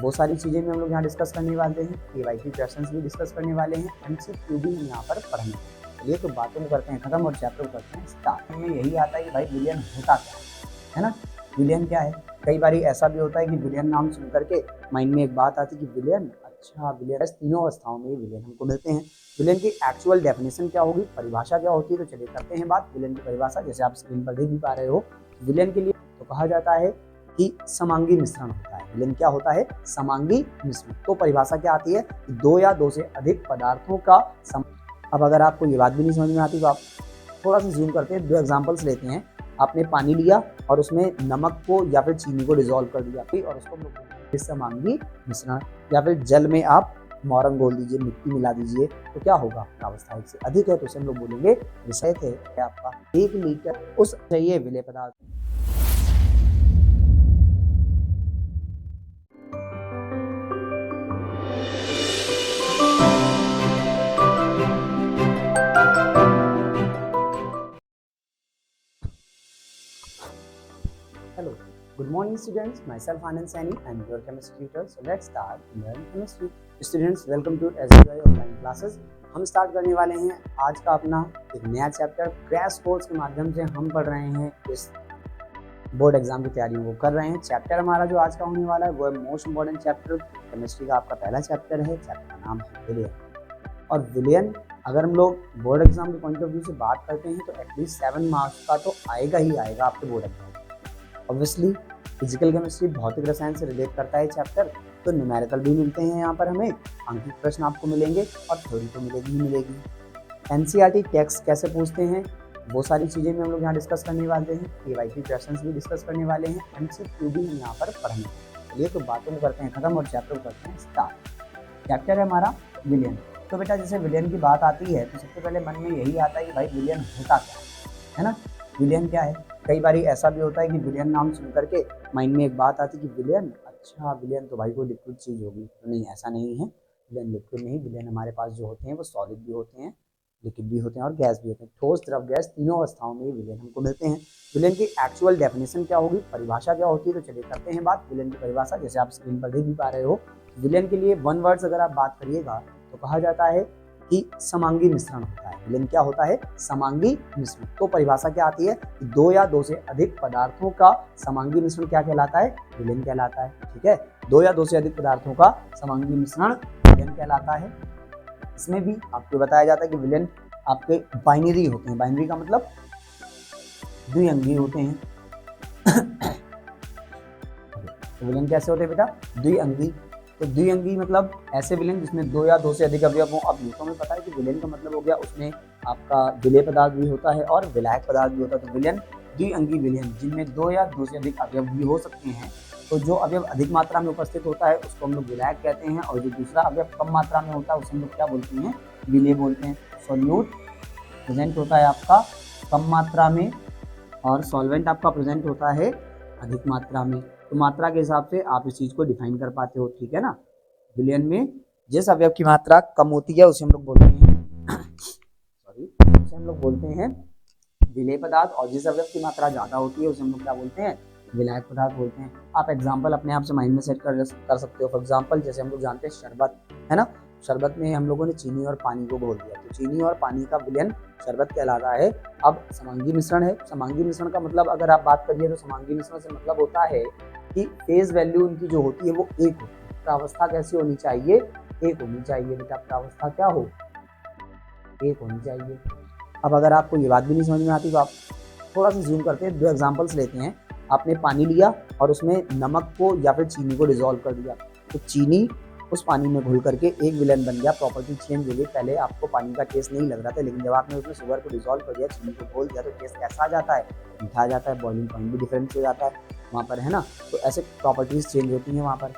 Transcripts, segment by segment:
वो सारी चीज़ें भी हम लोग यहाँ डिस्कस करने वाले हैं, केवाईसी क्वेश्चंस भी डिस्कस करने वाले हैं, एमसीक्यू भी यहाँ पर पढ़ने। चलिए तो बातों को करते हैं खत्म और चैप्टर को करते हैं स्टार्ट। में यही आता है कि भाई विलियन होता क्या है ना, विलियन क्या है। कई बार ऐसा भी होता है कि विलियन नाम सुन करके माइंड में एक बात आती है कि विलियन, अच्छा विलियन, तीनों अवस्थाओं में विलियन हमको मिलते हैं। विलेन की एक्चुअल डेफिनेशन क्या होगी, परिभाषा क्या होती है, तो चलिए करते हैं बात विलेन की परिभाषा। जैसे आप स्क्रीन पर देख भी पा रहे हो, विलेन के लिए तो कहा जाता है कि समांगी मिश्रण होता है। विलेन क्या होता है, समांगी मिश्रण। तो परिभाषा क्या आती है, दो या दो से अधिक पदार्थों का अब अगर आपको ये बात भी नहीं समझ में आती तो आप थोड़ा सा जूम करते हैं, दो एग्जाम्पल्स लेते हैं। आपने पानी लिया और उसमें नमक को या फिर चीनी को डिजोल्व कर दिया और उसको समांगी मिश्रण, या फिर जल में आप मोरंग घोल दीजिए, मिट्टी मिला दीजिए, तो क्या होगा, प्रावस्था एक से अधिक है तो उसे हम लोग बोलेंगे विषय थे आपका 1 लीटर उस चाहिए विलेय पदार्थ। Hello, good morning students. Myself Anand Saini and your chemistry tutor. So let's start learn chemistry. Students, welcome to SBI online classes. हम स्टार्ट करने वाले हैं आज का अपना एक नया चैप्टर। क्रैश कोर्स के माध्यम से हम पढ़ रहे हैं, इस बोर्ड एग्जाम की तैयारी वो कर रहे हैं। चैप्टर हमारा जो आज का होने वाला है वो है मोस्ट इम्पोर्टेंट चैप्टर, केमिस्ट्री का आपका पहला चैप्टर है। चैप्टर का नाम है विलियन। और विलियन अगर हम लोग बोर्ड एग्जाम के पॉइंट ऑफ व्यू से बात करते हैं तो एटलीस्ट 7 मार्क्स का तो आएगा ही आएगा आपके board exam. Obviously physical chemistry भौतिक रसायन से रिलेट करता है चैप्टर, तो न्यूमेरिकल भी मिलते हैं यहाँ पर, हमें अंकित प्रश्न आपको मिलेंगे और थ्योरी तो मिलेगी ही मिलेगी। एनसीईआरटी टेक्स्ट कैसे पूछते हैं वो सारी चीज़ें भी हम लोग यहाँ डिस्कस करने वाले हैं, केवाईसी क्वेश्चंस भी डिस्कस करने वाले हैं, एमसीक्यू भी हम यहाँ पर पढ़ने। चलिए तो बातों को करते हैं खत्म और चैप्टर को करते हैं स्टार्ट। चैप्टर है हमारा विलियन। तो बेटा जैसे विलियन की बात आती है तो सबसे पहले मन में यही आता है कि भाई विलियन होता क्या है ना, विलियन क्या है। कई बार ऐसा भी होता है कि विलियन नाम सुन करके माइंड में एक बात आती है कि विलियन, अच्छा विलियन तो भाई कोई लिक्विड चीज़ होगी, तो नहीं ऐसा नहीं है। विलियन लिक्विड नहीं, विलियन हमारे पास जो होते हैं वो सॉलिड भी होते हैं, लिक्विड भी होते हैं और गैस भी होते हैं। ठोस, द्रव, गैस तीनों अवस्थाओं में विलियन हमको मिलते हैं। विलियन की एक्चुअल डेफिनेशन क्या होगी, परिभाषा क्या होती है, तो चलिए करते हैं बात विलियन की परिभाषा। जैसे आप स्क्रीन पर देख भी पा रहे हो, विलियन के लिए वन वर्ड्स अगर आप बात करिएगा तो कहा जाता है कि समांगी मिश्रण होता है। विलियन क्या होता है, समांगी मिश्रण। तो परिभाषा क्या आती है, दो या दो से अधिक पदार्थों का समांगी मिश्रण क्या कहलाता है, विलियन कहलाता है। ठीक है, दो या दो से अधिक पदार्थों का समांगी मिश्रण विलियन कहलाता है। इसमें भी आपको बताया जाता है कि विलियन आपके बाइनरी होते हैं। बाइनरी का मतलब द्विअंगी होते हैं। तो विलियन कैसे होते हैं बेटा, द्विअंगी। तो द्विअंगी मतलब ऐसे विलेन जिसमें दो या दो से अधिक अवयव हों। अब ये तो हमें पता है कि विलेन का मतलब हो गया उसमें आपका विलेय पदार्थ भी होता है और विलायक पदार्थ भी होता है। तो विलेन द्विअंगी विलेन जिनमें दो या दो से अधिक अवयव भी हो सकते हैं। तो जो अवयव अधिक मात्रा में उपस्थित होता है उसको हम लोग विलायक कहते हैं, और जो दूसरा अवयव कम मात्रा में होता है उसे हम लोग क्या बोलते हैं, विलेय बोलते हैं। सॉल्यूट प्रेजेंट होता है आपका कम मात्रा में और सॉल्वेंट आपका प्रेजेंट होता है अधिक मात्रा में। तो मात्रा के हिसाब से आप इस चीज़ को डिफाइन कर पाते हो, ठीक है ना। विलियन में जिस अवयव की मात्रा कम होती है उसे हम लोग बोलते हैं उसे हम लोग बोलते हैं विलेय पदार्थ, और जिस अवयव की मात्रा ज़्यादा होती है उसे हम लोग क्या बोलते हैं, विलायक पदार्थ बोलते हैं। आप एग्जाम्पल अपने आप से माइंड में सेट कर सकते हो। फॉर एग्जाम्पल जैसे हम लोग जानते हैं शरबत है ना, शरबत में हम लोगों ने चीनी और पानी को घोल दिया, तो चीनी और पानी का विलयन शरबत कहलाता है। अब समांगी मिश्रण है। समांगी मिश्रण का मतलब अगर आप बात करिए तो समांगी मिश्रण से मतलब होता है कि फेज वैल्यू इनकी जो होती है वो एक होती है। प्रावस्था कैसी होनी चाहिए, एक होनी चाहिए बेटा। प्रावस्था क्या हो, एक होनी चाहिए। अब अगर आपको ये बात भी नहीं समझ में आती तो आप थोड़ा सा जूम करते हैं, दो एग्जाम्पल्स लेते हैं। आपने पानी लिया और उसमें नमक को या फिर चीनी को डिजोल्व कर दिया, तो चीनी उस पानी में घुल करके एक विलेन बन गया। प्रॉपर्टी चेंज हो गई। पहले आपको पानी का टेस्ट नहीं लग रहा था, लेकिन जब आपने उसमें शुगर को डिजोल्व कर दिया, चीनी को घोल दिया, तो टेस्ट कैसा आ जाता है, मीठा आ जाता है। बॉइलिंग पॉइंट भी डिफरेंस हो जाता है वहाँ पर, है ना। तो ऐसे प्रॉपर्टीज चेंज होती हैं वहाँ पर।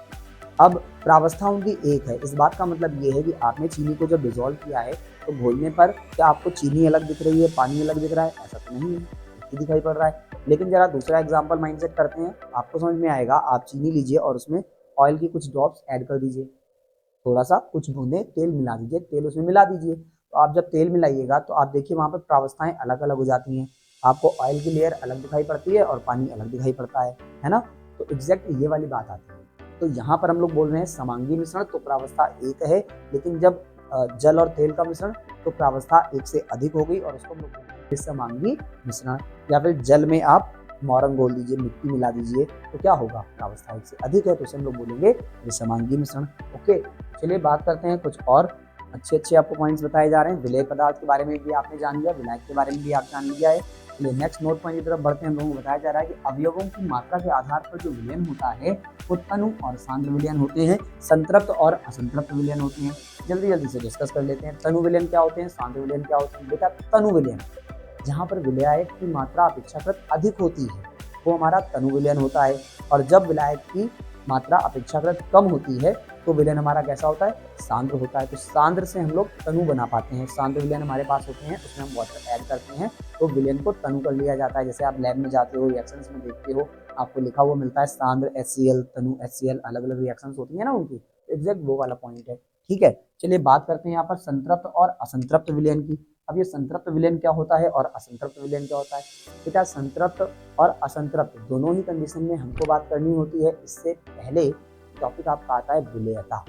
अब प्रावस्था उनकी एक है। इस बात का मतलब ये है कि आपने चीनी को जब डिजोल्व किया है तो घोलने पर क्या आपको चीनी अलग दिख रही है, पानी अलग दिख रहा है, ऐसा तो नहीं है, एक ही दिखाई पड़ रहा है। लेकिन जरा दूसरा एग्जाम्पल माइंडसेट करते हैं, आपको समझ में आएगा। आप चीनी लीजिए और उसमें ऑयल की कुछ ड्रॉप्स ऐड कर दीजिए, थोड़ा सा कुछ बूंदे तेल मिला दीजिए, तेल उसमें मिला दीजिए। तो आप जब तेल मिलाइएगा तो आप देखिए वहाँ पर प्रावस्थाएं अलग अलग हो जाती हैं। आपको ऑयल की लेयर अलग दिखाई पड़ती है और पानी अलग दिखाई पड़ता है ना। तो एग्जैक्ट ये वाली बात आती है। तो यहाँ पर हम लोग बोल रहे हैं समांगी मिश्रण, तो प्रावस्था 1 है, लेकिन जब जल और तेल का मिश्रण तो प्रावस्था 1 से अधिक हो गई और उसको हम लोग बोलते हैं विषमांगी मिश्रण। या फिर जल में आप मौरंग घोल दीजिए, मिट्टी मिला दीजिए, तो क्या होगा, प्रावस्था 1 से अधिक है तो उसे हम लोग बोलेंगे विषमांगी मिश्रण। ओके, चलिए बात करते हैं कुछ और अच्छे आपको पॉइंट्स बताए जा रहे हैं। विलय पदार्थ के बारे में भी आपने जान लिया, विलायक के बारे में भी आप जान लिया है। चलिए नेक्स्ट नोट पॉइंट की तरफ बढ़ते हैं। हम लोगों को बताया जा रहा है कि अवयवों की मात्रा के आधार पर जो विलयन होता है वो तनु और सांद्र विलयन होते हैं, संतृप्त और असंतृप्त विलयन होते हैं। जल्दी से डिस्कस कर लेते हैं। तनु विलयन क्या होते हैं, सांद्र विलयन क्या होते हैं। बेटा तनु विलयन जहाँ पर विलायक की मात्रा अपेक्षाकृत अधिक होती है वो हमारा तनु विलयन होता है, और जब विलायक की मात्रा अपेक्षाकृत कम होती है तो विलयन हमारा कैसा होता है, सांद्र होता है। तो सांद्र से हम लोग तनु बना पाते हैं। सांद्र विलयन हमारे पास होते हैं, उसमें हम वाटर ऐड करते हैं तो विलयन को तनु कर लिया जाता है। जैसे आप लैब में जाते हो, रिएक्शंस में देखते हो, आपको लिखा हुआ मिलता है सांद्र HCl, तनु HCl, अलग अलग रिएक्शंस होती है ना उनकी, एग्जैक्ट वो वाला पॉइंट है। ठीक है, चलिए बात करते हैं यहाँ पर संतृप्त और असंतृप्त विलयन की। अब ये संतृप्त विलयन क्या होता है और असंतृप्त विलयन क्या होता है। बेटा संतृप्त और असंतृप्त दोनों ही कंडीशन में हमको बात करनी होती है। इससे पहले टॉपिक आपका आता है विलेयता।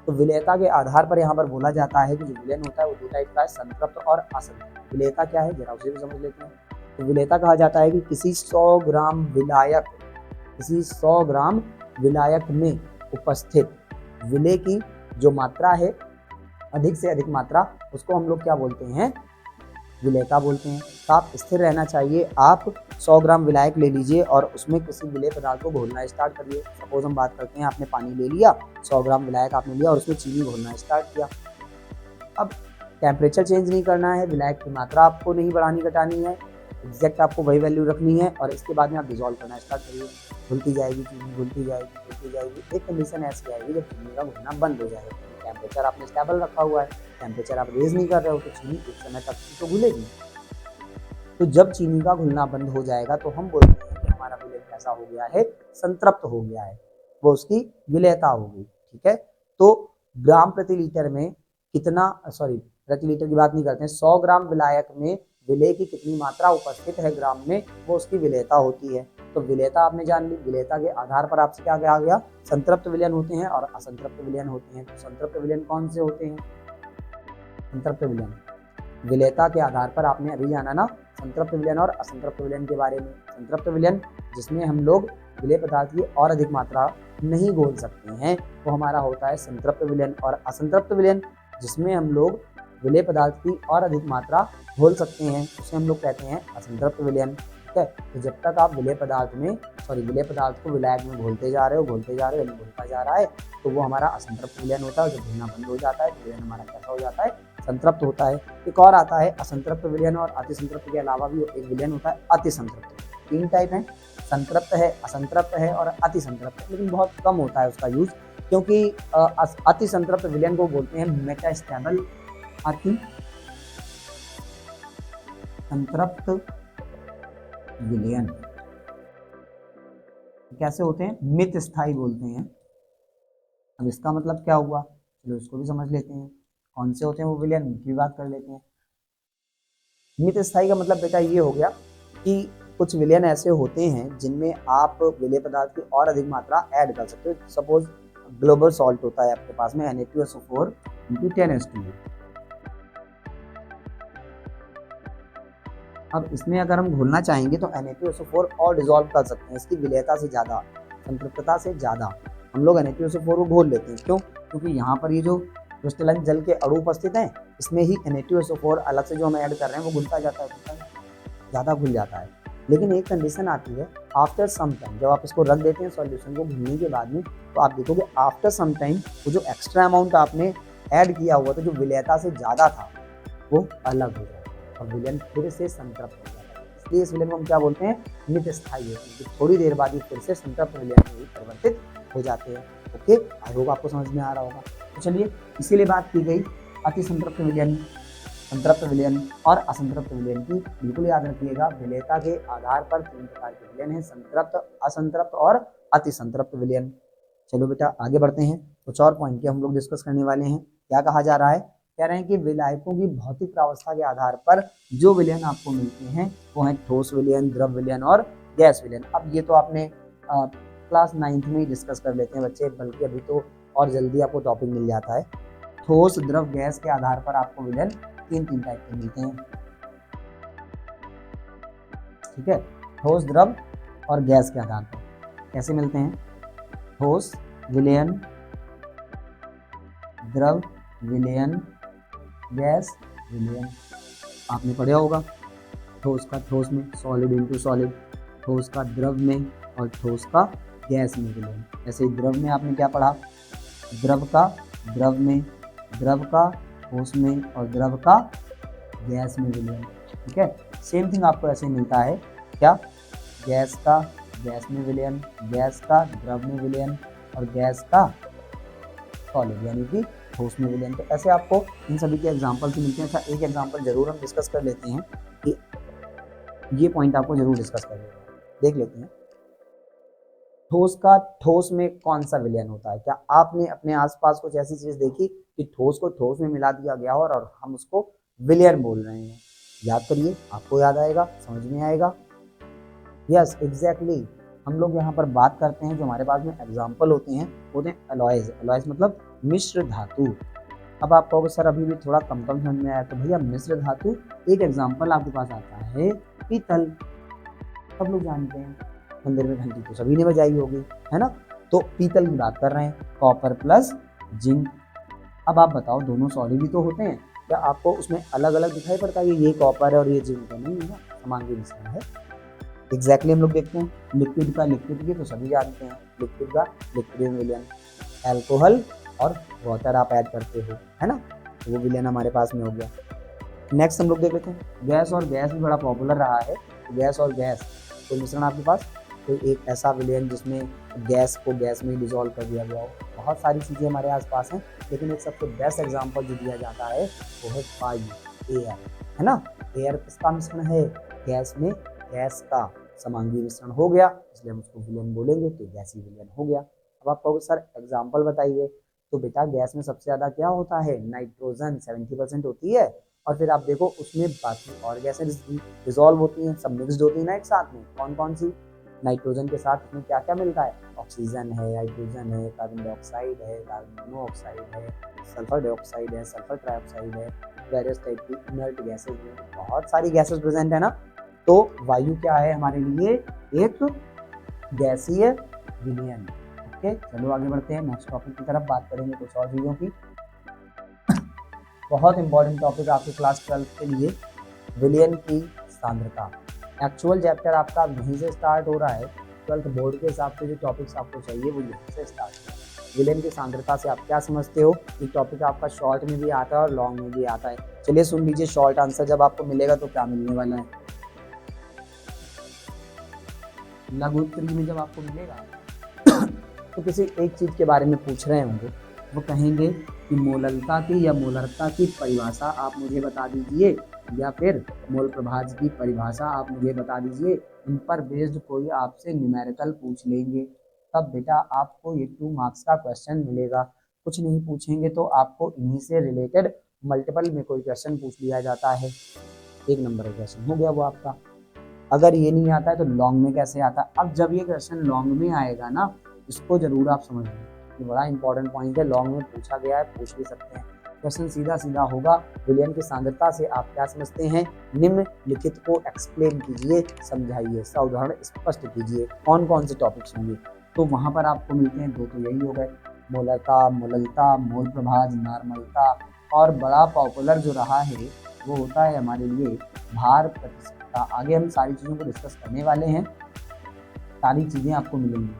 तो विलेयता के आधार पर यहाँ पर बोला जाता है कि जो विलयन होता है वो दो टाइप का है, संतृप्त और असंतृप्त। विलेयता क्या है जरा उसे भी समझ लेते हैं। तो विलेयता कहा जाता है कि किसी 100 ग्राम विलायक में उपस्थित विलेय की जो मात्रा है, अधिक से अधिक मात्रा, उसको हम लोग क्या बोलते हैं, विलेयता बोलते हैं। तो आप स्थिर रहना चाहिए। आप 100 ग्राम विलायक ले लीजिए और उसमें किसी विलेय पदार्थ को घोलना स्टार्ट करिए। सपोज हम बात करते हैं, आपने पानी ले लिया, 100 ग्राम विलायक आपने लिया और उसमें चीनी घोलना स्टार्ट किया। अब टेम्परेचर चेंज नहीं करना है, विलायक की मात्रा आपको नहीं बढ़ानी घटानी है, एग्जैक्ट आपको वही वैल्यू रखनी है, और इसके बाद में आप डिजोल्व करना स्टार्ट करिए। घुलती जाएगी चीनी, घुलती जाएगी। एक कंडीशन ऐसी आएगी जब चीनी का घुलना बंद हो जाएगा। टेम्परेचर आपने स्टेबल रखा हुआ है, टेम्परेचर आप रेज नहीं कर रहे हो, तो चीनी एक समय तक तो घुलेगी। तो जब चीनी का घुलना बंद हो जाएगा तो हम बोलते हैं कि हमारा विलय कैसा हो गया है, संतृप्त हो गया है, वो उसकी विलेयता हो गई। ठीक है, तो ग्राम प्रति लीटर में कितना, प्रति लीटर की बात नहीं करते हैं, 100 ग्राम विलायक में विलेय की कितनी मात्रा उपस्थित है ग्राम में, वो उसकी विलेयता होती है। तो विलेयता आपने जान ली। विलेयता के आधार पर आपसे क्या आ गया, संतृप्त विलयन होते हैं और असंतृप्त विलयन होते हैं। तो संतृप्त विलयन कौन से होते हैं, संतृप्त विलयन विलेयता के आधार पर आपने अभी जाना ना संतृप्त विलयन और असंतृप्त विलयन के बारे में। संतृप्त विलयन जिसमें हम लोग विलेय पदार्थ की और अधिक मात्रा नहीं घोल सकते हैं वो हमारा होता है संतृप्त विलयन, और असंतृप्त विलयन जिसमें हम लोग विलेय पदार्थ की और अधिक मात्रा घोल सकते हैं उसे हम लोग कहते हैं असंतृप्त विलयन। ठीक है, तो जब तक आप विलेय पदार्थ को विलायक में घोलते जा रहे हो, घुलता जा रहा है, तो वो हमारा असंतृप्त विलयन होता है। जब घुलना बंद हो जाता है तो विलयन हमारा कैसा हो जाता है, संतृप्त होता है। एक और आता है असंतृप्त विलयन, और अतिसंतृप्त के अलावा भी एक विलयन होता है अतिसंतृप्त। 3 टाइप हैं, संतृप्त है, असंतृप्त है और अतिसंतृप्त है, लेकिन बहुत कम होता है उसका यूज, क्योंकि अतिसंतृप्त विलयन को बोलते हैं मेटास्टेबल अति संतृप्त विलयन। कैसे होते हैं, मित स्थायी बोलते हैं। अब इसका मतलब क्या हुआ, चलो इसको भी समझ लेते हैं। कौन से होते हैं वो विलयन, उनकी बात कर लेते हैं। मित स्थायी का मतलब बेटा ये हो गया कि कुछ विलयन ऐसे होते हैं जिनमें आप विलेय पदार्थ की और अधिक मात्रा ऐड कर सकते हो। सपोज ग्लोबल सॉल्ट होता है आपके पास में Na2SO4 × 10H2। अब इसमें अगर हम घोलना चाहेंगे तो Na2SO4 और डिजोल्व कर सकते हैं। इसकी विलेयता से ज़्यादा, संतृप्तता से ज़्यादा हम लोग Na2SO4 को घोल लेते हैं। क्यों, क्योंकि यहाँ पर ये जो क्रिस्टलाइन जल के अणु उपस्थित हैं, इसमें ही Na2SO4 अलग से जो हम ऐड कर रहे हैं वो घुलता जाता है, ज़्यादा घुल जाता है। लेकिन एक कंडीशन आती है, आफ्टर सम टाइम, जब आप इसको रख देते हैं सॉल्यूशन को घुलने के बाद में, तो आप देखोगे आफ्टर सम टाइम वो जो एक्स्ट्रा अमाउंट आपने ऐड किया हुआ था, जो विलेयता से ज़्यादा था, वो अलग हो जाएगा और विलयन फिर से संतृप्त हो जाता है। इसलिए इस विलयन को हम क्या बोलते हैं, नित स्थायी होते हैं। थोड़ी देर बाद ही फिर से संतृप्त विलयन में परिवर्तित हो जाते हैं। ओके, आई होप आपको समझ में आ रहा होगा। तो चलिए, इसीलिए बात की गई अति संतृप्त विलयन, संतृप्त विलयन और असंतृप्त विलयन की। बिल्कुल याद रखिएगा, विलेयता के आधार पर 3 प्रकार के विलयन हैं, संतृप्त, असंतृप्त और अति संतृप्त विलयन। चलो बेटा आगे बढ़ते हैं, कुछ और पॉइंट के हम लोग डिस्कस करने वाले हैं। क्या कहा जा रहा है, कह रहे हैं कि विलायकों की भौतिक प्रावस्था के आधार पर जो विलयन आपको मिलते हैं वो हैं ठोस विलयन, द्रव विलयन और गैस विलयन। अब ये तो आपने क्लास 9th में ही डिस्कस कर लेते हैं बच्चे, बल्कि अभी तो और जल्दी आपको टॉपिक मिल जाता है। ठोस, द्रव, गैस के आधार पर आपको विलयन तीन टाइप के मिलते हैं। ठीक है, ठोस, द्रव और गैस के आधार पर कैसे मिलते हैं? ठोस विलयन, द्रव विलयन, गैस विलयन। आपने पढ़ा होगा ठोस का ठोस में, सॉलिड इनटू सॉलिड, ठोस का द्रव में और ठोस का गैस में विलयन। ऐसे ही द्रव में आपने क्या पढ़ा? द्रव का द्रव में, द्रव का ठोस में और द्रव का गैस में विलयन। ठीक है, सेम थिंग आपको ऐसे मिलता है क्या? गैस का गैस में विलयन, गैस का द्रव में विलयन और गैस का सॉलिड यानी कि ठोस में विलयन। तो ऐसे आपको इन सभी के एग्जाम्पल्स मिलते हैं। अच्छा, एक एग्जाम्पल जरूर हम डिस्कस कर लेते हैं कि ये पॉइंट आपको जरूर डिस्कस कर लेते हैं, देख लेते हैं। ठोस का ठोस में कौन सा विलयन होता है? क्या आपने अपने आसपास कुछ ऐसी चीज देखी कि ठोस को ठोस में मिला दिया गया हो और हम उसको विलयन बोल रहे हैं? याद करिए, आपको याद आएगा, समझ में आएगा। यस एग्जैक्टली, हम लोग यहाँ पर बात करते हैं, जो हमारे पास में एग्जाम्पल होते हैं अलॉयज। अलॉयज मतलब मिश्र धातु। अब आप कहोगे सर अभी भी थोड़ा कम समझ में आया, तो भैया मिश्र धातु एक एग्जाम्पल आपके पास आता है पीतल। सब लोग जानते हैं, मंदिर में घंटी तो सभी ने बजाई होगी, है ना? तो पीतल की बात कर रहे हैं, कॉपर प्लस जिंक। अब आप बताओ, दोनों सॉलिड ही तो होते हैं, क्या आपको उसमें अलग अलग दिखाई पड़ता है ये कॉपर है और ये जिंक है? नहीं है ना, समांगी मिश्रण है। एग्जैक्टली हम लोग देखते हैं लिक्विड का लिक्विड की तो सभी जानते हैं, लिक्विड का लिक्विड में विलयन, एल्कोहल और वाटर आप ऐड करते हो, है ना? तो वो विलयन हमारे पास में हो गया। नेक्स्ट हम लोग देख लेते हैं गैस, और गैस भी बड़ा पॉपुलर रहा है। तो गैस और गैस कोई मिश्रण आपके पास, कोई एक ऐसा विलयन जिसमें गैस को गैस में ही डिजोल्व कर दिया गया हो। बहुत सारी चीज़ें हमारे आसपास हैं, लेकिन एक सबसे बेस्ट एग्जांपल जो दिया जाता है वो है वायु, एयर, है ना? एयर किसका मिश्रण है? गैस में गैस का समांगी मिश्रण हो गया, इसलिए हम उसको विलयन बोलेंगे, तो गैसी विलयन हो गया। अब आप कहोगे सर एग्जाम्पल बताइए, तो बेटा गैस में सबसे ज़्यादा क्या होता है? नाइट्रोजन 70% होती है, और फिर आप देखो उसमें बाकी और गैसें डिजोल्व होती हैं, सब मिक्सड होती हैं ना एक साथ में। कौन कौन सी? नाइट्रोजन के साथ उसमें क्या क्या मिलता है? ऑक्सीजन है, हाइड्रोजन है, कार्बन डाइऑक्साइड है, कार्बन मोनोऑक्साइड है, सल्फर डाइऑक्साइड है, सल्फर ट्राइऑक्साइड है, वेरियस टाइप की इनर्ट गैसेज में बहुत सारी गैसेज प्रेजेंट है ना। तो वायु क्या है हमारे लिए? एक गैसीय विलयन। ओके, चलो आगे बढ़ते हैं, नेक्स्ट टॉपिक की तरफ बात करेंगे कुछ और चीज़ों की। बहुत इंपॉर्टेंट टॉपिक आपके क्लास 12 के लिए, विलयन की सांद्रता। एक्चुअल चैप्टर आपका यहीं से स्टार्ट हो रहा है, 12th बोर्ड के हिसाब से जो टॉपिक्स आपको चाहिए वो यहीं से स्टार्ट हो रहा है। विलयन की सांद्रता से आप क्या समझते हो? ये टॉपिक आपका शॉर्ट में भी आता है और लॉन्ग में भी आता है। चलिए सुन लीजिए शॉर्ट आंसर जब आपको मिलेगा तो क्या मिलने वाला है। लघु उत्तरी में जब आपको मिलेगा तो किसी एक चीज के बारे में पूछ रहे होंगे, वो कहेंगे कि मोललता की या मोलरता की परिभाषा आप मुझे बता दीजिए, या फिर मोल प्रभाज की परिभाषा आप मुझे बता दीजिए। इन पर बेस्ड कोई आपसे न्यूमेरिकल पूछ लेंगे, तब बेटा आपको ये 2 मार्क्स का क्वेश्चन मिलेगा। कुछ नहीं पूछेंगे तो आपको इन्हीं से रिलेटेड मल्टीपल में कोई क्वेश्चन पूछ लिया जाता है। 1 नंबर का क्वेश्चन हो गया वो आपका। अगर ये नहीं आता है तो लॉन्ग में कैसे आता है? अब जब ये क्वेश्चन लॉन्ग में आएगा ना, इसको जरूर आप समझ लें, ये बड़ा इंपॉर्टेंट पॉइंट है, लॉन्ग में पूछा गया है, पूछ भी सकते हैं। क्वेश्चन सीधा सीधा होगा, विलयन की सांद्रता से आप क्या समझते हैं? निम्नलिखित को एक्सप्लेन कीजिए, समझाइए, इसका उदाहरण स्पष्ट कीजिए। कौन कौन से टॉपिक्स होंगे? तो वहां पर आपको मिलते हैं 2, तो यही हो गए, मोलरता, मोललता, मोल प्रभाज, नॉर्मलता, और बड़ा पॉपुलर जो रहा है वो होता है हमारे लिए भार प्रतिशतता। आगे हम सारी चीज़ों को डिस्कस करने वाले हैं, सारी चीज़ें आपको मिलेंगी।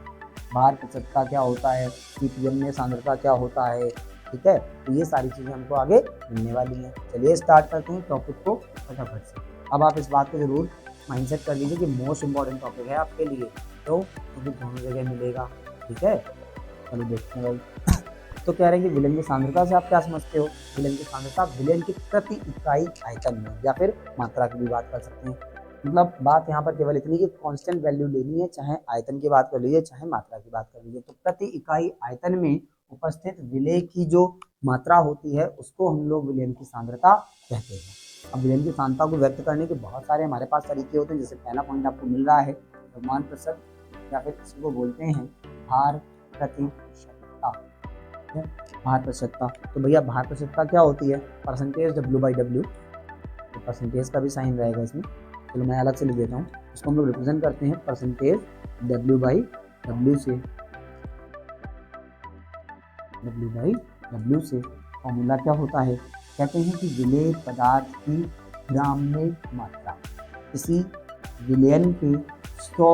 भार प्रतिशतता क्या होता है, पीपीएम में सांद्रता क्या होता है, ठीक है? तो ये सारी चीज़ें हमको आगे मिलने वाली हैं। चलिए स्टार्ट करते हैं टॉपिक को फटाफट से। अब आप इस बात को जरूर माइंडसेट कर लीजिए कि मोस्ट इंपॉर्टेंट टॉपिक है आपके लिए, तो दोनों जगह मिलेगा, ठीक है? चलो देखते हैं भाई। तो कह रहे हैं कि विलयन की सांद्रता से आप क्या समझते हो? विलयन की सांद्रता विलयन की प्रति इकाई आयतन में, या फिर मात्रा की भी बात कर सकते हैं। मतलब बात यहाँ पर केवल इतनी कि कांस्टेंट वैल्यू लेनी है, चाहे आयतन की बात कर लीजिए चाहे मात्रा की बात कर लीजिए। तो प्रति इकाई आयतन में उपस्थित विलय की जो मात्रा होती है उसको हम लोग विलयन की सांद्रता कहते हैं। अब विलयन की सांद्रता को व्यक्त करने के बहुत सारे हमारे पास तरीके होते हैं। जैसे पहला पॉइंट आपको मिल रहा है द्रव्यमान प्रतिशत, या फिर इसको बोलते हैं भार प्रतिशतता। भार प्रतिशतता, तो भैया भार प्रतिशतता क्या होती है? परसेंटेज W/W, तो परसेंटेज का भी साइन रहेगा इसमें। चलो मैं अलग से लिख देता हूँ, इसको हम लोग रिप्रेजेंट करते हैं परसेंटेज W/W से। W/W से फॉर्मूला क्या होता है? कहते हैं कि विलेय पदार्थ की ग्राम में मात्रा किसी विलयन के 100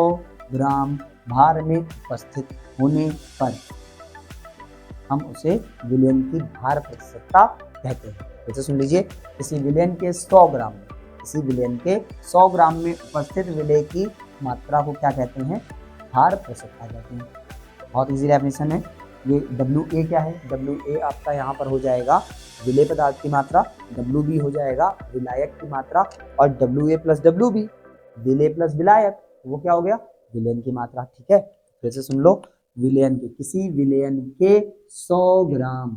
ग्राम भार में उपस्थित होने पर हम उसे विलयन की भार प्रतिशतता कहते हैं। जैसे सुन लीजिए, किसी विलयन के 100 ग्राम में, किसी विलयन के 100 ग्राम में उपस्थित विलेय की मात्रा को क्या कहते हैं? भार प्रतिशतता कहते हैं। बहुत इजी डेफिनेशन है ये। WA क्या है? WA आपका यहाँ पर हो जाएगा विलेय पदार्थ की मात्रा, WB हो जाएगा विलायक की मात्रा, और WA प्लस WB विलेय प्लस विलायक, वो क्या हो गया? विलयन की मात्रा। ठीक है, फिर से सुन लो, विलयन के, किसी विलयन के 100 ग्राम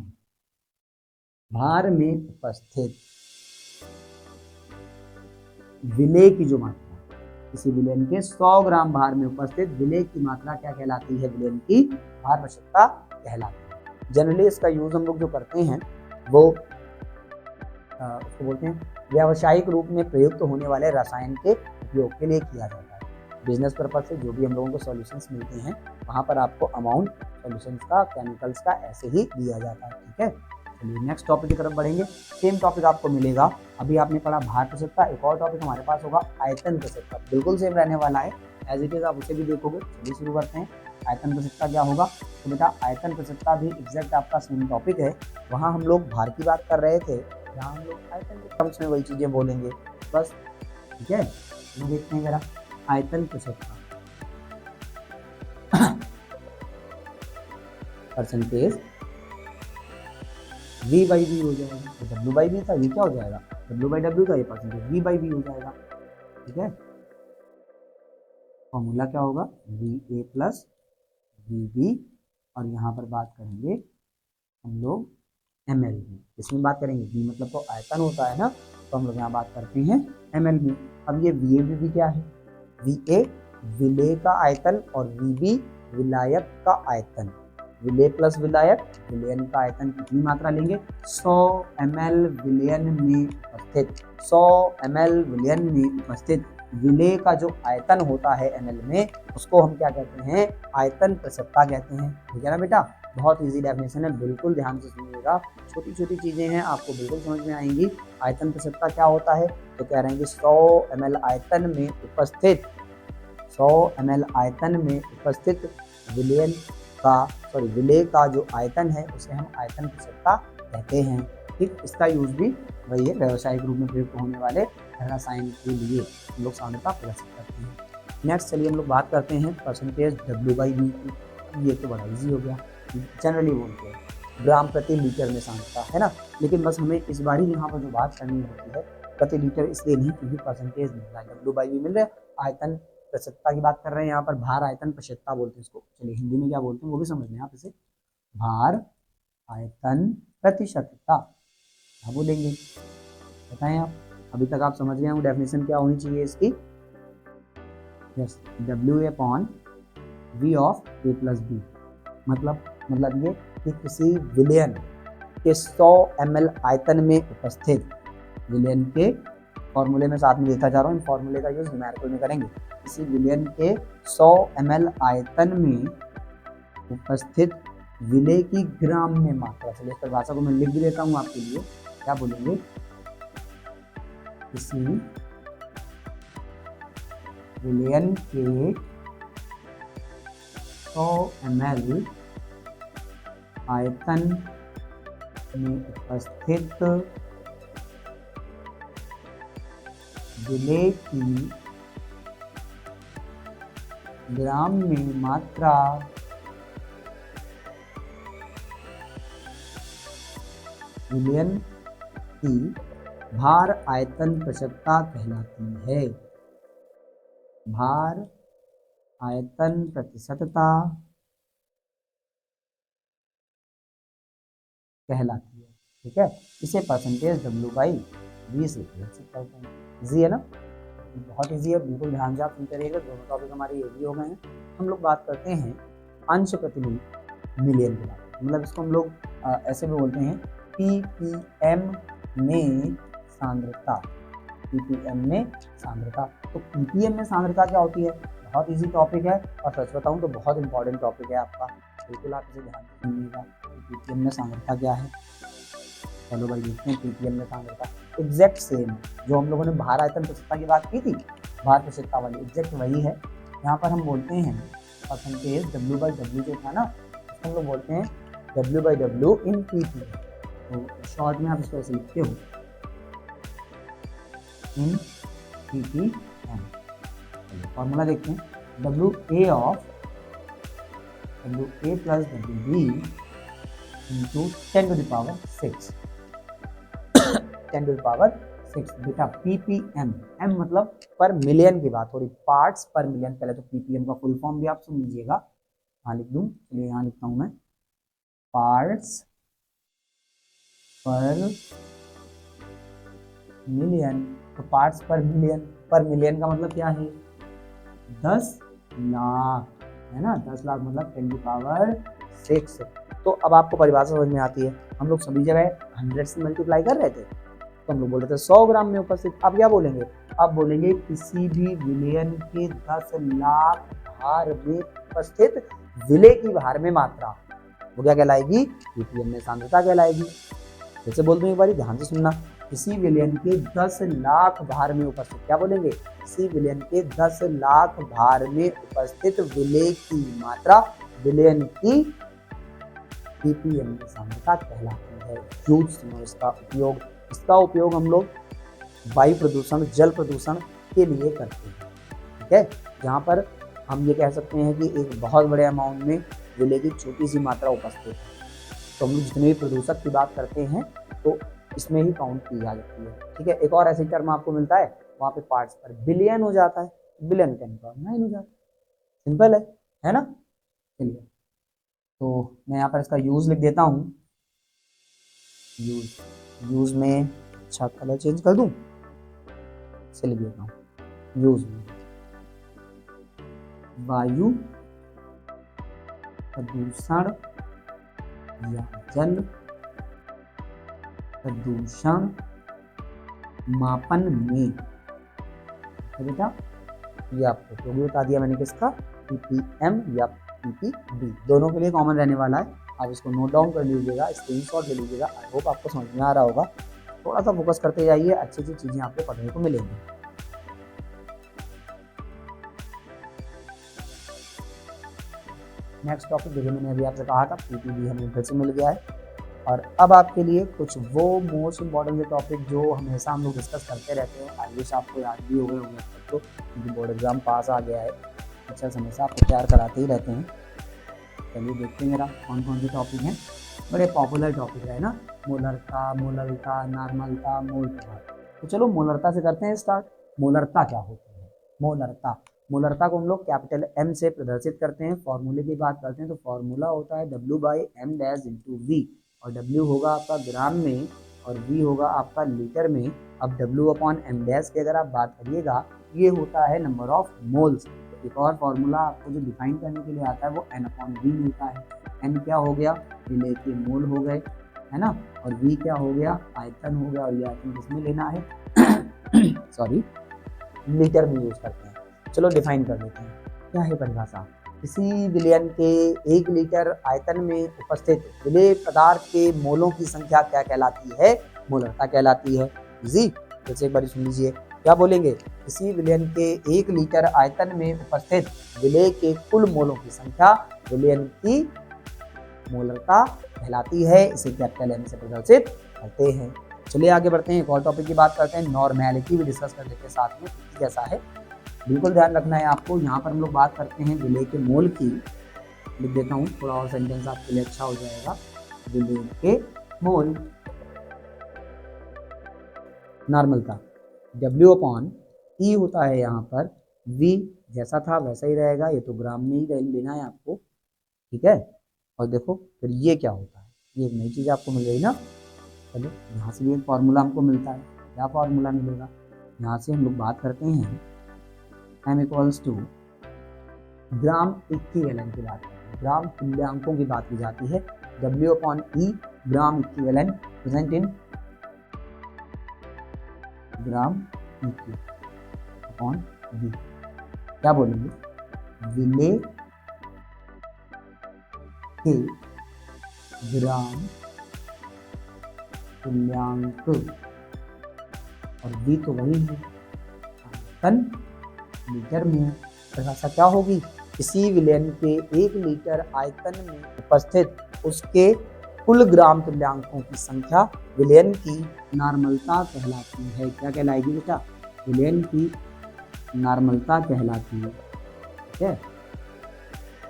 भार में उपस्थित विलेय की जो मात्रा, किसी विलयन के 100 ग्राम भार में उपस्थित विलेय की मात्रा क्या कहलाती है? विलयन की भार प्रतिशतता कहलाती है। जनरली इसका यूज हम लोग जो करते हैं वो उसको बोलते हैं व्यावसायिक रूप में प्रयुक्त होने वाले रसायन के उपयोग के लिए किया जाता है। बिजनेस पर्पज से जो भी हम लोगों को सॉल्यूशंस मिलते हैं वहाँ पर आपको अमाउंट सॉल्यूशंस का, केमिकल्स का ऐसे ही दिया जाता है। ठीक है, चलिए नेक्स्ट टॉपिक की तरफ बढ़ेंगे। सेम टॉपिक आपको मिलेगा, अभी आपने पढ़ा भार प्रतिशतता, एक और टॉपिक हमारे पास होगा आयतन प्रतिशतता, बिल्कुल सेम रहने वाला है, एज इट इज आप उसे भी देखोगे। चलिए शुरू करते हैं। आयतन प्रतिशतता क्या होगा? तो बेटा आयतन प्रतिशतता भी एग्जैक्ट आपका सेम टॉपिक है। वहाँ हम लोग भार की बात कर रहे थे, यहाँ हम लोग आयतन के टर्म्स में वही चीजें बोलेंगे बस। ठीक है, तो देखते हैं जरा आयतन प्रतिशतता। परसेंटेज V/V हो जाएगा, तो W/V था, ये क्या हो जाएगा? W/W का ये परसेंटेज V/V हो जाएगा। ठीक है, फॉर्मूला क्या होगा? VA प्लस VB, और यहाँ पर बात करेंगे हम लोग ml में। इसमें बात करेंगे, V मतलब तो आयतन होता है ना, तो हम लोग यहाँ बात करते हैं ml में। अब ये VA क्या है? VA विलेय का आयतन और VB विलायक का आयतन। विलेय प्लस विलायक, विलयन का आयतन कितनी मात्रा लेंगे? 100 ml विलयन में उपस्थित, 100 ml विलयन में उपस्थित विलेय का जो आयतन होता है ml में, उसको हम क्या कहते हैं? आयतन प्रतिशतता कहते हैं। ठीक है ना बेटा, बहुत इजी डेफिनेशन है, बिल्कुल ध्यान से सुनिएगा। छोटी छोटी चीजें हैं, आपको बिल्कुल समझ में आएंगी। आयतन प्रतिशतता क्या होता है? तो कह रहे हैं कि 100 ml आयतन में उपस्थित, 100 ml आयतन में उपस्थित विलयन का, विलेय का जो आयतन है उसे हम आयतन प्रतिशतता कहते हैं। ठीक, इसका यूज भी वही है, व्यावसायिक रूप में प्रयुक्त होने वाले रसायन के लिए हम लोग सामान्यतः प्रदर्शित करते हैं। नेक्स्ट चलिए हम लोग बात करते हैं परसेंटेज W/V की। ये तो बड़ा इजी हो गया, जनरली बोलते हैं ग्राम प्रति लीटर में सांद्रता, है ना। लेकिन बस हमें इस बार ही यहाँ पर जो बात करनी होती है प्रति लीटर, इसलिए नहीं क्योंकि परसेंटेज मिल रहा है, W/V मिल रहा है। आयतन प्रतिशतता की बात कर रहे हैं, यहाँ पर भार आयतन प्रतिशतता बोलते हैं इसको। चलिए हिंदी में क्या बोलते हैं वो भी समझ लें आप इसे। भार आयतन प्रतिशतता क्या बोलेंगे बताएं आप। अभी तक आप समझ गए होंगे डेफिनेशन क्या होनी चाहिए इसकी। Yes, WA/V of A plus B, मतलब ये कि किसी विलयन के 100 ml आयतन में उपस्थित, विलयन के फॉर्मूले में साथ में देता जा रहा हूँ, इन फॉर्मूले का यूज न्यूमेरिकल में करेंगे। किसी विलयन के 100 ml आयतन में उपस्थित विलेय की ग्राम में मात्रा। चलिए इस परिभाषा को मैं लिख भी देता हूँ आपके लिए। क्या बोलेंगे? किसी विलयन के 100 ml आयतन में उपस्थित विलेय की ग्राम में मात्रा विलयन की भार आयतन प्रतिशतता कहलाती है। भार आयतन प्रतिशतता कहलाती है। ठीक है, इसे परसेंटेज W/V से प्रदर्शित करते हैं। इजी है ना, बहुत इजी है, बिल्कुल ध्यान से आप सुनते रहिएगा। दोनों टॉपिक हमारे ये भी हो गए हैं। हम लोग बात करते हैं अंश प्रति मिलियन के बारे में, मतलब इसको हम लोग ऐसे भी बोलते हैं ppm में सांद्रता। ppm में सांद्रता, तो ppm में सांद्रता क्या होती है? बहुत इजी टॉपिक है और सच बताऊं तो बहुत इंपॉर्टेंट टॉपिक है आपका, बिल्कुल आप इसे ध्यान से सुनिएगा। ppm में सांद्रता क्या है? चलो भाई देखते हैं ppm में सांद्रता। एग्जैक्ट सेम जो हम लोगों ने भार आयतन प्रसिद्धता की बात की थी, भार प्रसिद्धता वाली एग्जैक्ट वही है। यहाँ पर हम बोलते हैं परसेंटेज W/W जो था ना, उसको हम लोग बोलते हैं W/W इन pp। तो शॉर्ट में आप इसको ऐसे लिखते हो इन ppm। फॉर्मूला देखते हैं, WA of WA plus WB into 10⁶ 10⁶ बेटा ppm, m मतलब पर मिलियन की बात हो रही, पार्ट्स पर मिलियन। पहले तो ppm का फुल फॉर्म भी आप सुन लीजिएगा, यहाँ लिख दूं, चलिए यहाँ लिखता हूँ मैं, पार्ट्स पर मिलियन। तो पार्ट्स पर मिलियन का मतलब क्या है? 10 लाख है ना, 10 लाख मतलब 10⁶। तो अब आपको परिभाषा समझ में आती है। हम लोग सभी जगह 100 से मल्टीप्लाई कर रहे थे, तो हम लोग बोल रहे थे 100 ग्राम में उपस्थित। अब क्या बोलेंगे? अब बोलेंगे किसी भी विलयन के 10 लाख भार में उपस्थित विलय की भार में मात्रा, वो क्या कहलाएगी? ppm में सांद्रता कहलाएगी। जैसे बोलते हैं एक बार ध्यान से सुनना, किसी विलयन के 10 लाख भार में उपस्थित, क्या बोलेंगे? किसी विलयन के 10 लाख भार में उपस्थित विलय की मात्रा विलयन की ppm में सांद्रता कहलाती है। यूज सुनो इसका उपयोग हम लोग वायु प्रदूषण, जल प्रदूषण के लिए करते हैं, ठीक है। जहाँ पर हम ये कह सकते हैं कि एक बहुत बड़े अमाउंट में विलय की छोटी सी मात्रा उपस्थित है, तो हम लोग जितने भी प्रदूषक की बात करते हैं तो इसमें ही काउंट की जा सकती है, ठीक है। एक और ऐसे टर्म आपको मिलता है, वहाँ पे पार्ट्स पर बिलियन हो जाता है, बिलियन 10⁹ हो जाता है, सिंपल है ना। चलिए तो मैं यहाँ पर इसका यूज लिख देता हूँ। यूज में अच्छा कलर चेंज कर दूं, इसे लिख देता हूँ। यूज में वायु प्रदूषण या जल प्रदूषण मापन में, तो बेटा ये आपको उपयोगी बता दिया मैंने किसका? ppm या ppb, दोनों के लिए कॉमन रहने वाला है। आप इसको नोट डाउन कर लीजिएगा, स्क्रीनशॉट ले लीजिएगा। आई होप आपको समझ में आ रहा होगा। थोड़ा सा फोकस करते जाइए, अच्छी अच्छी चीजें आपको पढ़ने को मिलेंगी। नेक्स्ट टॉपिक देखिए, मैंने अभी आपसे कहा था ppb हमें फिर से मिल गया है। और अब आपके लिए कुछ वो मोस्ट इम्पॉर्टेंट टॉपिक जो हमेशा हम लोग डिस्कस करते रहते हैं, आई विश आपको याद भी हो गए होंगे अब तक, तो क्योंकि बोर्ड एग्जाम पास आ गया है, अच्छा हमेशा आपको तैयार कराते ही रहते हैं। चलिए देखते हैं मेरा कौन कौन से टॉपिक हैं, बड़े पॉपुलर टॉपिक है ना, मोलरता, मोलरता, नॉर्मलता, मोल प्रभाव। तो चलो मोलरता से करते हैं स्टार्ट। मोलरता क्या होती है? मोलरता को हम लोग कैपिटल M से प्रदर्शित करते हैं। फॉर्मूले की बात करते हैं तो फॉर्मूला होता है W/m' V, और W होगा आपका ग्राम में और V होगा आपका लीटर में। अब W/m' की अगर आप बात करिएगा, ये होता है नंबर ऑफ मोल्स। तो एक और फॉर्मूला आपको जो डिफाइन करने के लिए आता है वो N/V मिलता है। N क्या हो गया? विलय के मोल हो गए, है ना, और V क्या हो गया? आयतन हो गया, और ये आयतन किसमें लेना है? सॉरी, लीटर में यूज करते हैं। चलो डिफाइन कर देते हैं, क्या है परिभाषा? किसी विलयन के 1 लीटर आयतन में उपस्थित विलय पदार्थ के मोलों की संख्या क्या कहलाती है? मोलरता कहलाती है। इजी, जैसे एक बार सुन लीजिए, क्या बोलेंगे? किसी विलयन के 1 लीटर आयतन में उपस्थित विलय के कुल मोलों की संख्या विलयन की मोलरता कहलाती है। इसे कैपिटल M से प्रदर्शित करते हैं। चलिए आगे बढ़ते हैं, एक और टॉपिक की बात करते हैं, नॉर्मेलिटी भी डिस्कस कर लेते हैं साथ में, कैसा है बिल्कुल ध्यान रखना है आपको। यहाँ पर हम लोग बात करते हैं विलय के मोल की। लिख देता हूँ, थोड़ा और सेंटेंस आपके लिए अच्छा हो जाएगा। विलय के मोल, नॉर्मलता W/E होता है यहाँ पर, V जैसा था वैसा ही रहेगा, ये तो ग्राम में ही लेना है आपको, ठीक है। और देखो फिर ये क्या होता है, ये एक नई चीज़ आपको मिल गई ना। चलो यहाँ से भी एक फॉर्मूला हमको मिलता है, क्या फॉर्मूला मिलेगा? यहाँ से हम लोग बात करते हैं M = ग्राम इक्विवेलेंट की बात करते हैं, ग्राम तुल्यांकों की बात की जाती है। W/E gram equivalent present in ग्राम इक्वी/V। क्या बोलेंगे? विले के ग्राम तुल्यांक, और V तो वही है, आयतन लीटर में। परिभाषा क्या होगी? किसी विलयन के 1 लीटर आयतन में उपस्थित उसके कुल ग्राम तुल्यांकों की संख्या विलयन की नॉर्मलता कहलाती है। क्या कहलाएगी बेटा? विलयन की नॉर्मलता कहलाती है। ठीक है,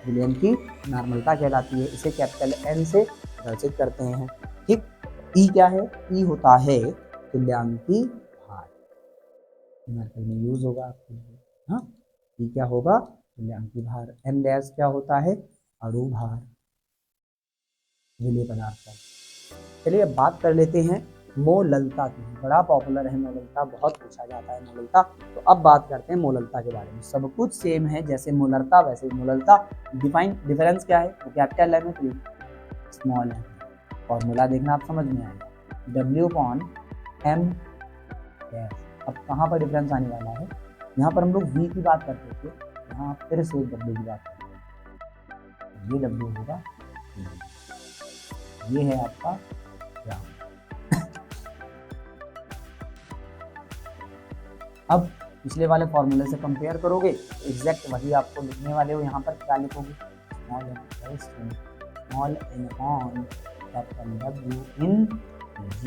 विलयन की नॉर्मलता कहलाती है। इसे कैपिटल N से दर्शित करते हैं। ठीक, ई क्या है? ई होता है तुल्यांकी भार, न्यूमेरिकल में यूज होगा आपके लिए। हाँ, ई क्या होगा? तुल्यांकी भार। एन डैश क्या होता है? अणु भार, विलेय पदार्थ का। चलिए अब बात कर लेते हैं मोललता की। बड़ा पॉपुलर है मोललता, बहुत पूछा जाता है मोललता। तो अब बात करते हैं मोललता के बारे में। सब कुछ सेम है, जैसे मोलरता वैसे मोललता। डिफरेंस क्या है? तो कैपिटल है में स्मॉल है। फॉर्मूला देखना आप समझ में आएगा, W/M डैश। अब कहाँ पर डिफरेंस आने वाला है? यहाँ पर हम लोग V की बात करते थे, यहाँ फिर से W की बात करते हैं। ये W होगा, ये है आपका ग्राम। अब पिछले वाले फॉर्मूले से कंपेयर करोगे तो एग्जैक्ट वही आपको लिखने वाले हो। यहाँ पर क्या लिखोगे? Small n on capital W in G।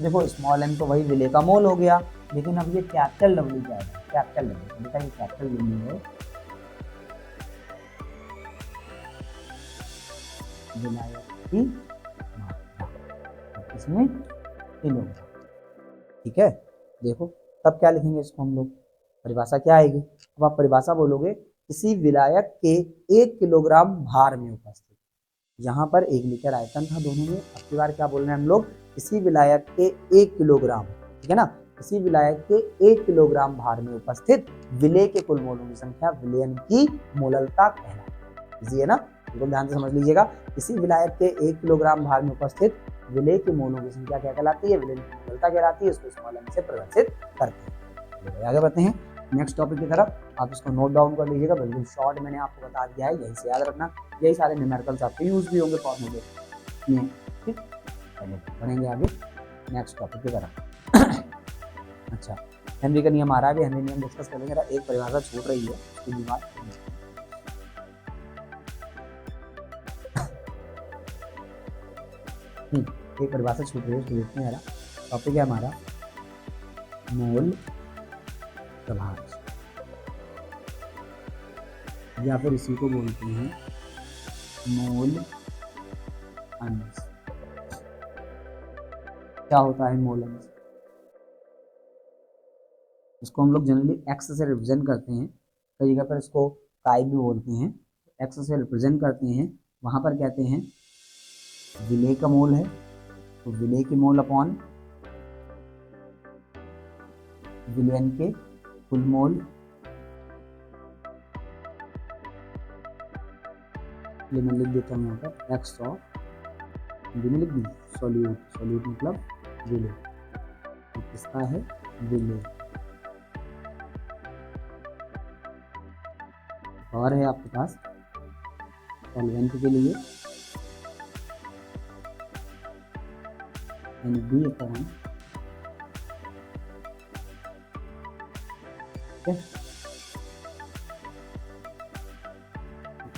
देखो स्मॉल n तो वही विलेय का मोल हो गया, लेकिन अब ये कैपिटल W क्या है? कैपिटल W बेटा, ये कैपिटल W है विलायक की मात्रा, इसमें किलोग्राम। ठीक है, देखो तब क्या लिखेंगे इसको हम लोग? परिभाषा क्या आएगी? अब आप परिभाषा बोलोगे, किसी विलायक के 1 किलोग्राम भार में उपस्थित। यहाँ पर 1 लीटर आयतन था दोनों में, अब की बार क्या बोल रहे हैं हम लोग? किसी विलायक के 1 किलोग्राम, ठीक है ना, किसी विलायक के 1 किलोग्राम भार में उपस्थित विलेय के कुल मोलों की संख्या विलयन की मोललता कहलाती है ना। बिल्कुल ध्यान से समझ लीजिएगा, किसी विलायक के 1 किलोग्राम भार में उपस्थित विलेय के मोलों की संख्या क्या कहलाती है? विलयन की मोललता कहलाती है। इसको स्मॉल m से प्रदर्शित करते हैं। आगे बढ़ते हैं नेक्स्ट टॉपिक की तरफ। आप इसको नोट डाउन कर लीजिएगा, बिल्कुल शॉर्ट मैंने आपको बता दिया है, यही से याद रखना। यही सारे न्यूमेरिकल्स आपके यूज भी होंगे फॉर्मूले में। ठीक, चलिए बढ़ेंगे आगे नेक्स्ट टॉपिक की तरफ। अच्छा, हेनरी का नियम आ रहा है, हेनरी नियम डिस्कस करेंगे। एक परिभाषा छूट रही है, उसकी भी बात। एक परिभाषा छूट रही है, उसको देखते हैं। टॉपिक है हमारा मोल प्रभाज, या फिर इसी को बोलते हैं मोल अंश। क्या होता है मोल अंश? इसको हम लोग जनरली एक्स से रिप्रेजेंट करते हैं, कई जगह पर इसको काई भी बोलते हैं। एक्स से रिप्रेजेंट करते हैं, वहां पर कहते हैं विलेय का मोल है, तो विलेय के मोल अपॉन विलयन के कुल मोल। मैं लिख देता हूँ यहाँ पर एक्स ऑफ, हिंदी में लिख दी सॉल्यूट। सॉल्यूट मतलब विलेय, किसका है? विलेय। और है आपके पास सॉल्वेंट के लिए NB अपॉन,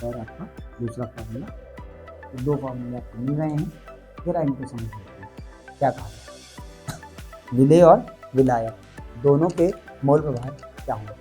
और आपका दूसरा फार्मूला। तो 2 फार्मूले आपको मिल रहे हैं, फिर इनको समझते हैं क्या कहा जाए। विलेय और विलायक दोनों के मोल प्रभाज क्या होंगे?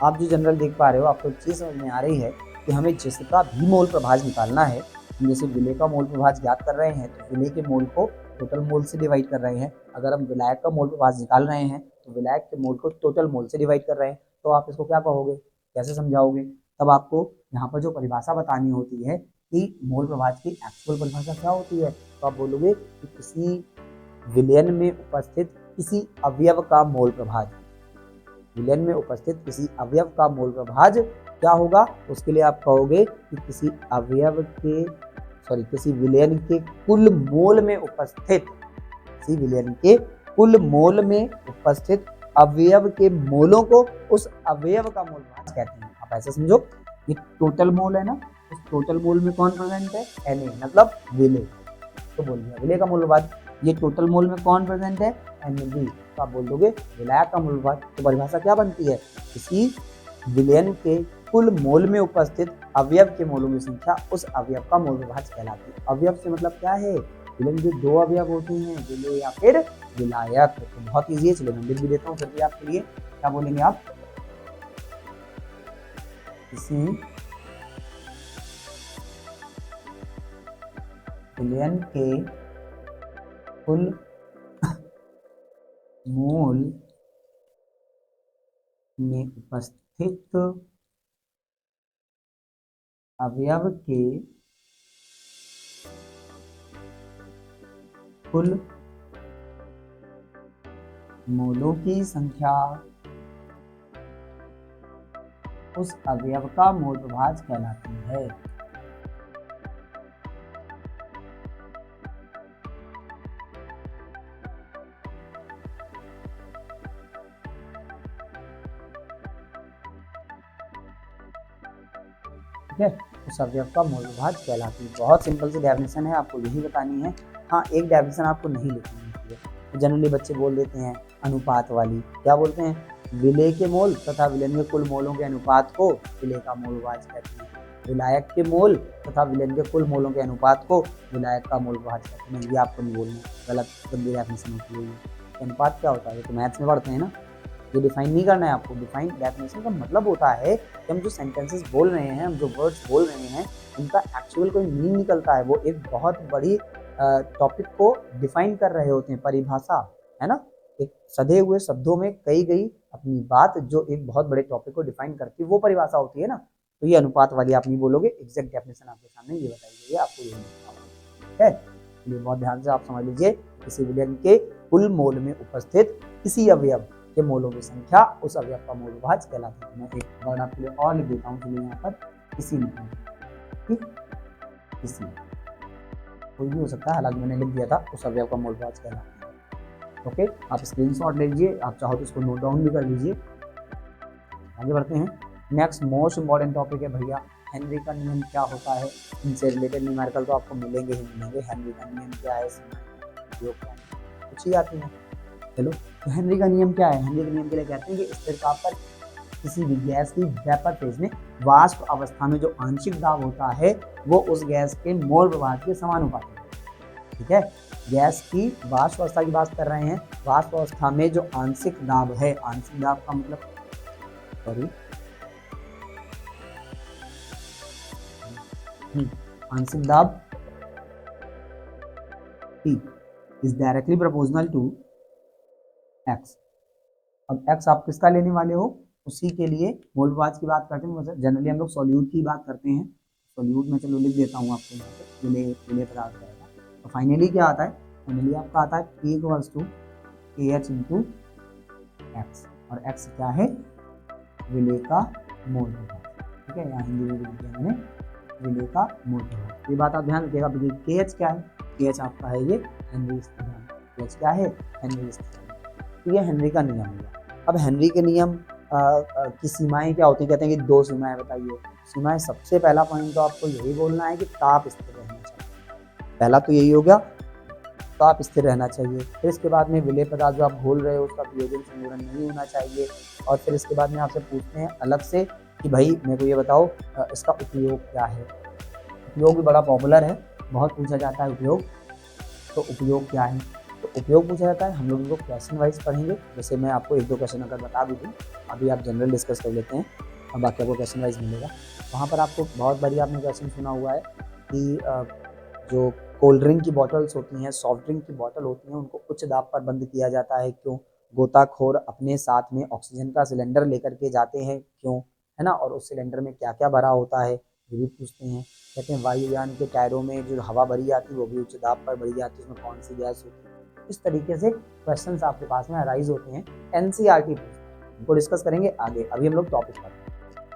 आप जो जनरल देख पा रहे हो, आपको एक चीज़ समझ में आ रही है कि हमें जिसका भी मोल प्रभाज निकालना है, हम जैसे विलेय का मोल प्रभाज ज्ञात कर रहे हैं तो विलेय के मोल को टोटल मोल से डिवाइड कर रहे हैं। अगर हम विलायक का मोल प्रभाज निकाल रहे हैं तो विलायक के मोल को टोटल मोल से डिवाइड कर रहे हैं। तो आप इसको क्या कहोगे, कैसे समझाओगे? तब आपको यहाँ पर जो परिभाषा बतानी होती है कि मोल प्रभाज की एक्चुअल परिभाषा क्या होती है, तो आप बोलोगे कि किसी विलयन में उपस्थित किसी अवयव का मोल प्रभाज, विलयन में उपस्थित किसी अवयव का मोल प्रभाज क्या होगा, उसके लिए आप कहोगे कि किसी अवयव के किसी विलयन के कुल मोल में उपस्थित, किसी विलयन के कुल मोल में उपस्थित अवयव के मोलों को उस अवयव का मोल भाज कहते हैं। आप ऐसे समझो, ये टोटल मोल है ना, उस टोटल मोल में कौन प्रेजेंट है, Na, मतलब विलय, तो बोल दिया विलय का मोल भाज। ये टोटल मोल में कौन प्रेजेंट है, Nb, तो आप बोल दोगे विलायक का मोल भाज। तो परिभाषा क्या बनती है, किसी विलयन के कुल मोल में उपस्थित अवयव के मोलों की संख्या उस अवयव का मोल विभाज्य कहलाती है। अवयव से मतलब क्या है, विलयन के दो अवयव होते हैं, विलय या फिर विलायक। तो बहुत ईजी है, चलो मैं लिख भी देता हूँ फिर भी आपके लिए। क्या बोलेंगे आप, किसी विलयन के कुल मोल में उपस्थित अवयव के कुल मोलों की संख्या उस अवयव का मोल विभाज्य कहलाती है। ठीक है, उस अवयव का मोल विभाज्य कहलाती है। बहुत सिंपल सी डेफिनेशन है, आपको यही बतानी है। हाँ, एक डेफिनेशन आपको नहीं लिखनी होती है, तो जनरली बच्चे बोल देते हैं अनुपात वाली। क्या बोलते हैं, विलय के मोल तथा विलयन के कुल मोलों के अनुपात को विलय का मोल विभाज्य कहते हैं, विलायक के मोल तथा विलयन के कुल मोलों के अनुपात को विलायक का मोल विभाज्य कहते हैं। ये आपको नहीं बोलना, गलत गंदी डेफिनेशन होती है। अनुपात क्या होता है, तो मैथ्स में पढ़ते हैं ना, ये डिफाइन नहीं करना है आपको। डिफाइन डेफिनेशन का मतलब होता है कि हम जो सेंटेंसेस बोल रहे हैं, हम जो वर्ड्स बोल रहे हैं, उनका एक्चुअल कोई मीनिंग निकलता है। वो एक बहुत बड़ी टॉपिक को डिफाइन कर रहे होते हैं, परिभाषा है ना, एक सधे हुए शब्दों में कही गई अपनी बात जो एक बहुत बड़े टॉपिक को डिफाइन करती है, वो परिभाषा होती है ना। तो ये अनुपात वाली आप नहीं बोलोगे, एग्जैक्ट डेफिनेशन आपके सामने ये बताई गई है, आपको यही ठीक है। ये बहुत ध्यान से आप समझ लीजिए, किसी विलयन के कुल मोल में उपस्थित किसी अवयव के मोलों की संख्या उस अवयव का मोल विभाज्य कहलाती है। मैं एक वर्ड आपके लिए और लिख देता हूँ, चलिए यहाँ पर किसी लिखूँ, ठीक, किसी कोई भी हो सकता है, हालांकि मैंने लिख दिया था, उस अवयव का मोल विभाज्य कहलाता है। ओके, आप स्क्रीनशॉट ले लीजिए, आप चाहो तो इसको नोट डाउन भी कर लीजिए। आगे बढ़ते हैं। नेक्स्ट मोस्ट इंपॉर्टेंट टॉपिक है भैया, हेनरी का नियम क्या होता है। इनसे रिलेटेड न्यूमेरिकल तो आपको मिलेंगे ही मिलेंगे। हेनरी का नियम क्या है, उपयोग क्या है, कुछ ही आती है। चलो, तो हेनरी का नियम क्या है, हेनरी के नियम के लिए कहते हैं कि स्थिर ताप पर किसी भी गैस की वेपर फेज में वाष्प अवस्था में जो आंशिक दाब होता है वो उस गैस के मोल प्रभाव के समानुपाती है। ठीक है, गैस की वाष्प अवस्था की बात कर रहे हैं। वाष्प अवस्था में जो आंशिक दाब है, आंशिक दाब का मतलब आंशिक दाब P is directly proportional to X। अब X आप किसका लेने वाले हो, उसी के लिए मोल विभाज्य की बात करते हैं। जनरली हम लोग सॉल्यूट की बात करते हैं, सॉल्यूट में चलो लिख देता हूँ आपको यहाँ पे, विलय पदार्थ रहेगा। तो फाइनली क्या आता है, फाइनली आपका आता है P equals to KH into X, और X क्या है, विलय का मोल विभाज्य। ठीक है, यहाँ हिंदी में लिख दिया मैंने, विलय का मोल विभाज्य। ये बात आप ध्यान रखिएगा। KH क्या है, KH आपका है ये हेनरी स्थिरांक, KH क्या है, हेनरी स्थिरांक। तो ये हेनरी का नियम हुआ। अब हेनरी के नियम की सीमाएं क्या होती हैं, कहते हैं कि दो सीमाएं बताइए। सीमाएं, सबसे पहला पॉइंट तो आपको यही बोलना है कि ताप स्थिर रहना चाहिए। पहला तो यही हो गया, ताप स्थिर रहना चाहिए। फिर इसके बाद में विलय पदार्थ जो आप घोल रहे हो उसका वियोजन संयोजन नहीं होना चाहिए। और फिर इसके बाद में आपसे पूछते हैं अलग से कि भाई मेरे को ये बताओ इसका उपयोग क्या है। उपयोग भी बड़ा पॉपुलर है, बहुत पूछा जाता है उपयोग। तो उपयोग क्या है, तो उपयोग पूछा जाता है। हम लोग इनको क्वेश्चन वाइज पढ़ेंगे, जैसे मैं आपको एक दो क्वेश्चन अगर बता भी दूँ, अभी आप जनरल डिस्कस कर लेते हैं और बाकी आपको क्वेश्चन वाइज मिलेगा। वहाँ पर आपको बहुत बारी आपने क्वेश्चन सुना हुआ है कि जो कोल्ड ड्रिंक की बॉटल्स होती हैं, सॉफ्ट ड्रिंक की बॉटल होती हैं, उनको उच्च दाब पर बंद किया जाता है, क्यों। गोताखोर अपने साथ में ऑक्सीजन का सिलेंडर लेकर के जाते हैं, क्यों, है ना, और उस सिलेंडर में क्या क्या भरा होता है ये भी पूछते हैं। कहते हैं वायुयान के टायरों में जो हवा भरी जाती है वो भी उच्च दाब पर भरी जाती है, उसमें कौन सी गैस होती है। इस तरीके से क्वेश्चंस आपके पास में अराइज होते हैं, एनसीईआरटी उनको डिस्कस करेंगे आगे। अभी हम लोग टॉपिक पर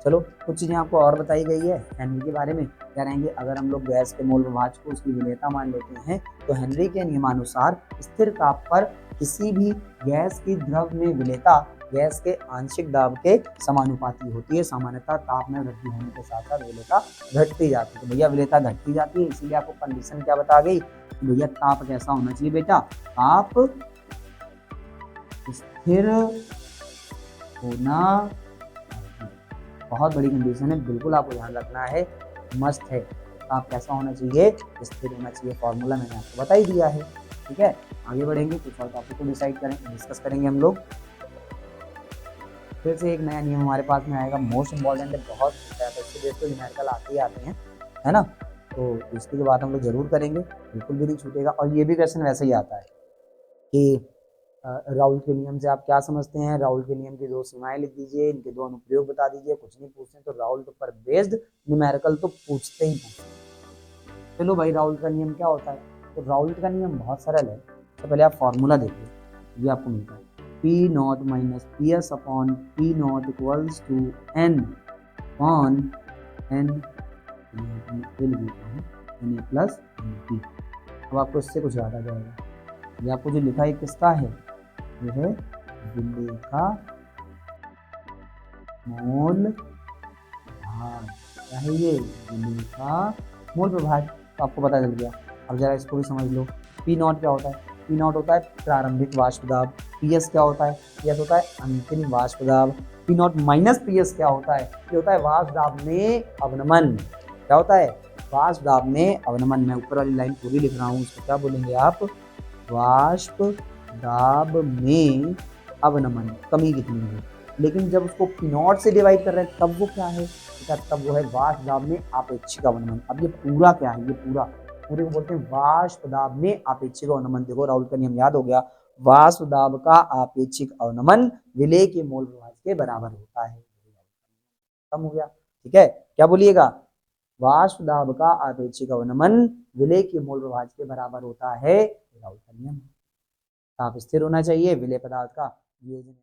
चलो कुछ चीज़ें आपको और बताई गई है हेनरी के बारे में। क्या रहेंगे, अगर हम लोग गैस के मोल प्रभाज को उसकी विलेयता मान लेते हैं तो हेनरी के नियमानुसार स्थिर ताप पर किसी भी गैस की द्रव में विलेयता गैस के आंशिक दाब के समानुपाती होती है। सामान्यतः ताप में वृद्धि होने के साथ साथ विलेयता घटती जाती है। तो भैया विलेयता घटती जाती है, इसीलिए आपको कंडीशन क्या बता गई, भैया ताप कैसा होना चाहिए बेटा, ताप स्थिर होना। बहुत बड़ी कंडीशन है, बिल्कुल आपको ध्यान रखना है, मस्त है। ताप कैसा होना चाहिए, स्थिर होना चाहिए। फॉर्मूला मैंने आपको बता ही दिया है। ठीक है, आगे बढ़ेंगे, कुछ और टॉपिक को डिस्कस करेंगे हम लोग। फिर से एक नया नियम हमारे पास में आएगा, मोस्ट इम्पॉर्टेंट है, बहुत तो न्यूमेरिकल आते ही आते हैं, है ना। तो इसकी तो बात हम लोग जरूर करेंगे, बिल्कुल भी नहीं छूटेगा। और ये भी क्वेश्चन वैसे ही आता है कि राउल के नियम से आप क्या समझते हैं, राउल के नियम की दो सीमाएं लिख दीजिए, इनके दो अनुप्रयोग बता दीजिए। कुछ नहीं पूछते तो राउल पर बेस्ड न्यूमेरिकल तो पूछते ही पूछते। चलो भाई, राउल का नियम क्या होता है, तो राउल का नियम बहुत सरल है। तो पहले आप फॉर्मूला देखिए, ये आपको मिलता है P not minus P S upon P not equals to N upon N A plus P. अब आपको इससे कुछ याद आ जाएगा, ये आपको जो लिखा है किसका है, ये है बिल्ली का मोल प्रभाज। क्या है ये, बिल्ली का मोल प्रभाज। तो आपको पता चल गया। अब जरा इसको भी समझ लो, पी नॉट क्या होता है, पी नॉट होता है प्रारंभिक वाष्प दाब, पी एस क्या होता है, पी एस होता है अंतिम वाष्प दाब, P not minus P S क्या होता है, ये होता है वाष्प दाब में अवनमन। क्या होता है, वाष्प दाब में अवनमन। मैं ऊपर वाली लाइन पूरी लिख रहा हूँ, उसको क्या बोलेंगे आप, वाष्प दाब में अवनमन, कमी कितनी है। लेकिन जब उसको पी नॉट से डिवाइड कर रहे हैं तब वो क्या है, तब वो है वाष्प दाब में आपेक्षिक अवनमन। अब ये पूरा क्या है, ये पूरे को बोलते हैं वाष्प दाब में आपेक्षिक अवनमन। देखो राउल का नियम याद हो गया, वाष्प दाब का आपेक्षिक अवनमन विलेय के मोल प्रभाज के बराबर होता है। कम हो गया, ठीक है, क्या बोलिएगा, वाष्प दाब का आपेक्षिक अवनमन विलेय के मोल प्रभाज के बराबर होता है। राउल का नियम, ताप स्थिर होना चाहिए, विलेय पदार्थ का वियोजन